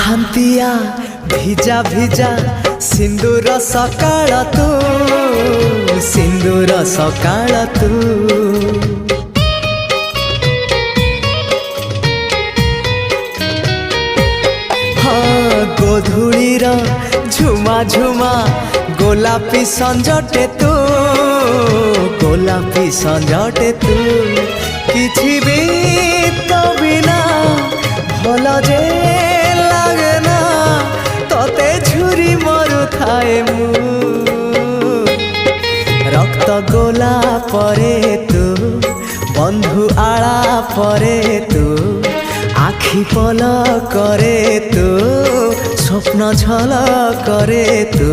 ପାହାନ୍ତିଆ ଭିଜା ଭିଜା ସିନ୍ଦୁର ସକାଳ ତୁ, ସିନ୍ଦୁର ସକାଳ ତୁ। ହଁ ଗୋଧୂଳିର ଝୁମା ଝୁମା ଗୋଲାପୀ ସଞ୍ଜଟେ ତୁ, ଗୋଲାପୀ ସଞ୍ଜଟେ ତୁ। କିଛି ବି ତ ବିନା ଭଲ ଯେ লাগে না, তোতে ঝুরি মরুথায়ে মু। রক্ত গোলা পরে তু, বন্ধু আড়া পরে তু, আখি পল করে তু, স্বপ্ন ঝল করে তু।